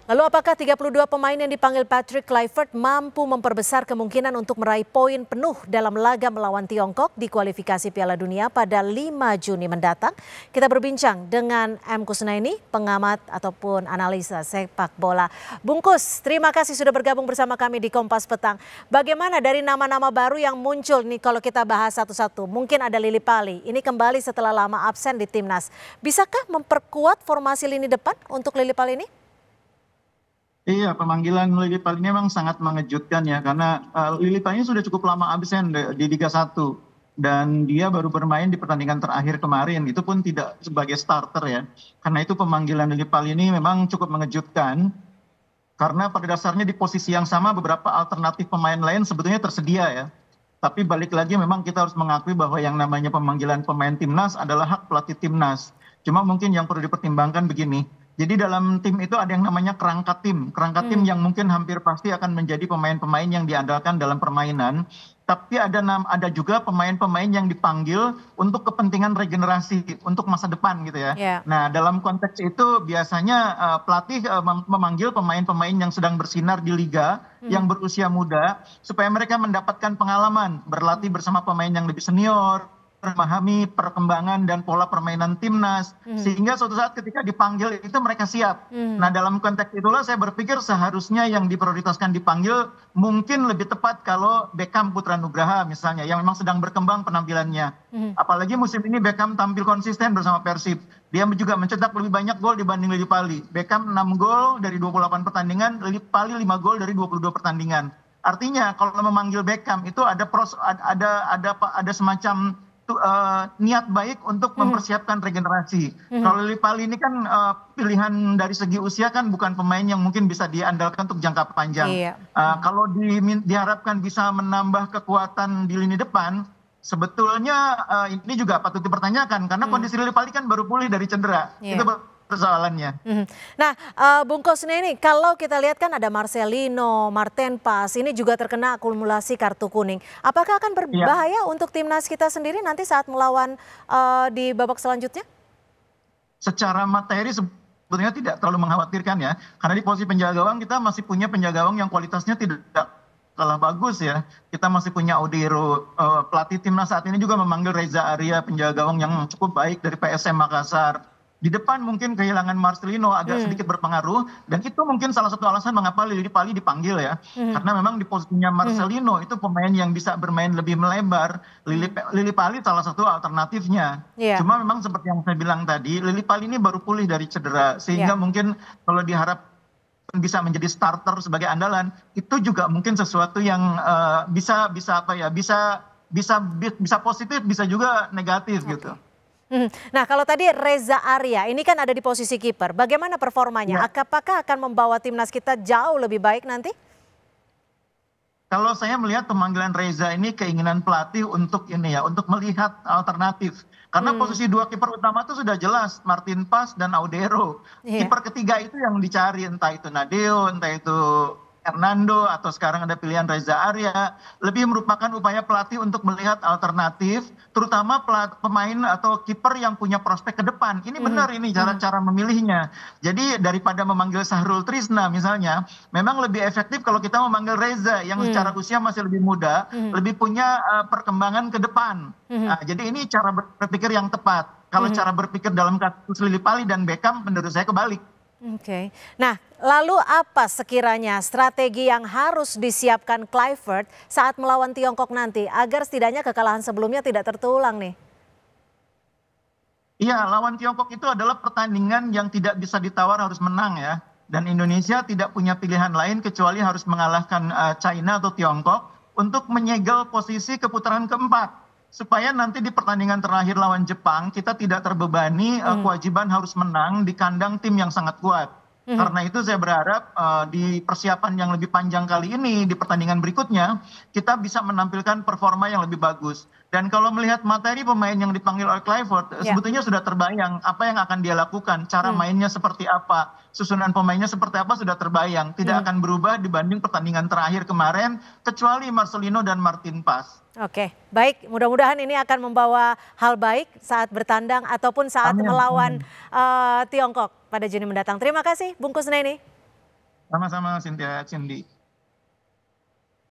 Lalu apakah 32 pemain yang dipanggil Patrick Kluivert mampu memperbesar kemungkinan untuk meraih poin penuh dalam laga melawan Tiongkok di kualifikasi Piala Dunia pada 5 Juni mendatang? Kita berbincang dengan M. Kusnaini, pengamat ataupun analisa sepak bola. Bungkus, terima kasih sudah bergabung bersama kami di Kompas Petang. Bagaimana dari nama-nama baru yang muncul nih kalau kita bahas satu-satu? Mungkin ada Lily Pali, ini kembali setelah lama absen di Timnas. Bisakah memperkuat formasi lini depan untuk Lily Pali ini? Iya, pemanggilan Lily Pali ini memang sangat mengejutkan ya, karena Lily Pali ini sudah cukup lama absen di Liga 1. Dan dia baru bermain di pertandingan terakhir kemarin, itu pun tidak sebagai starter ya. Karena itu pemanggilan Lily Pali ini memang cukup mengejutkan, karena pada dasarnya di posisi yang sama beberapa alternatif pemain lain sebetulnya tersedia ya. Tapi balik lagi memang kita harus mengakui bahwa yang namanya pemanggilan pemain timnas adalah hak pelatih timnas. Cuma mungkin yang perlu dipertimbangkan begini. Jadi dalam tim itu ada yang namanya kerangka tim. Kerangka tim yang mungkin hampir pasti akan menjadi pemain-pemain yang diandalkan dalam permainan. Tapi ada juga pemain-pemain yang dipanggil untuk kepentingan regenerasi, untuk masa depan gitu ya. Yeah. Nah dalam konteks itu biasanya pelatih memanggil pemain-pemain yang sedang bersinar di liga, yang berusia muda, supaya mereka mendapatkan pengalaman, berlatih bersama pemain yang lebih senior, memahami perkembangan dan pola permainan timnas, sehingga suatu saat ketika dipanggil itu mereka siap. Nah dalam konteks itulah saya berpikir seharusnya yang diprioritaskan dipanggil mungkin lebih tepat kalau Beckham Putra Nugraha misalnya, yang memang sedang berkembang penampilannya. Apalagi musim ini Beckham tampil konsisten bersama Persib. Dia juga mencetak lebih banyak gol dibanding Lily Pali. Beckham 6 gol dari 28 pertandingan, Lily Pali 5 gol dari 22 pertandingan. Artinya kalau memanggil Beckham itu ada semacam niat baik untuk mempersiapkan regenerasi. Kalau Lily Pali ini kan pilihan dari segi usia kan bukan pemain yang mungkin bisa diandalkan untuk jangka panjang. Iya. Kalau diharapkan bisa menambah kekuatan di lini depan, sebetulnya ini juga patut dipertanyakan karena kondisi Lily Pali kan baru pulih dari cedera. Iya. Itu persoalannya. Nah, Bung Kusnaini, kalau kita lihat kan ada Marcelino, Marten Pas, ini juga terkena akumulasi kartu kuning. Apakah akan berbahaya untuk timnas kita sendiri nanti saat melawan di babak selanjutnya? Secara materi sebetulnya tidak terlalu mengkhawatirkan ya, karena di posisi penjaga gawang kita masih punya penjaga gawang yang kualitasnya tidak kalah bagus ya. Kita masih punya Odero, pelatih timnas saat ini juga memanggil Reza Arya, penjaga gawang yang cukup baik dari PSM Makassar. Di depan mungkin kehilangan Marcelino agak sedikit berpengaruh, dan itu mungkin salah satu alasan mengapa Lily Pali dipanggil ya. Karena memang di posisinya Marcelino itu pemain yang bisa bermain lebih melebar. Lily Pali salah satu alternatifnya. Cuma memang seperti yang saya bilang tadi, Lily Pali ini baru pulih dari cedera, sehingga mungkin kalau diharap bisa menjadi starter sebagai andalan, itu juga mungkin sesuatu yang bisa positif, bisa juga negatif gitu. Nah, kalau tadi Reza Arya, ini kan ada di posisi kiper. Bagaimana performanya? Apakah akan membawa timnas kita jauh lebih baik nanti? Kalau saya melihat pemanggilan Reza ini keinginan pelatih untuk melihat alternatif. Karena posisi dua kiper utama itu sudah jelas, Marten Pas dan Odero. Kiper ketiga itu yang dicari, entah itu Nadeo, entah itu Hernando, atau sekarang ada pilihan Reza Arya. Lebih merupakan upaya pelatih untuk melihat alternatif, terutama pemain atau kiper yang punya prospek ke depan. Ini benar ini cara memilihnya. Jadi daripada memanggil Sahrul Trisna misalnya, memang lebih efektif kalau kita memanggil Reza yang secara usia masih lebih muda, lebih punya perkembangan ke depan. Jadi ini cara berpikir yang tepat. Kalau cara berpikir dalam kasus Lily Pali dan Beckham menurut saya kebalik. Oke. Nah, lalu apa sekiranya strategi yang harus disiapkan Kluivert saat melawan Tiongkok nanti agar setidaknya kekalahan sebelumnya tidak tertulang nih? Iya, lawan Tiongkok itu adalah pertandingan yang tidak bisa ditawar, harus menang ya. Dan Indonesia tidak punya pilihan lain kecuali harus mengalahkan China atau Tiongkok untuk menyegel posisi ke putaran keempat. Supaya nanti di pertandingan terakhir lawan Jepang kita tidak terbebani kewajiban harus menang di kandang tim yang sangat kuat. Karena itu saya berharap di persiapan yang lebih panjang kali ini, di pertandingan berikutnya, kita bisa menampilkan performa yang lebih bagus. Dan kalau melihat materi pemain yang dipanggil oleh Kluivert, sebetulnya sudah terbayang apa yang akan dia lakukan, cara mainnya seperti apa, susunan pemainnya seperti apa sudah terbayang. Tidak akan berubah dibanding pertandingan terakhir kemarin, kecuali Marcelino dan Marten Pas. Oke, baik. Mudah-mudahan ini akan membawa hal baik saat bertandang ataupun saat melawan Tiongkok pada Juni mendatang. Terima kasih, Bung Kusnaini. Sama-sama Cynthia, Cindy.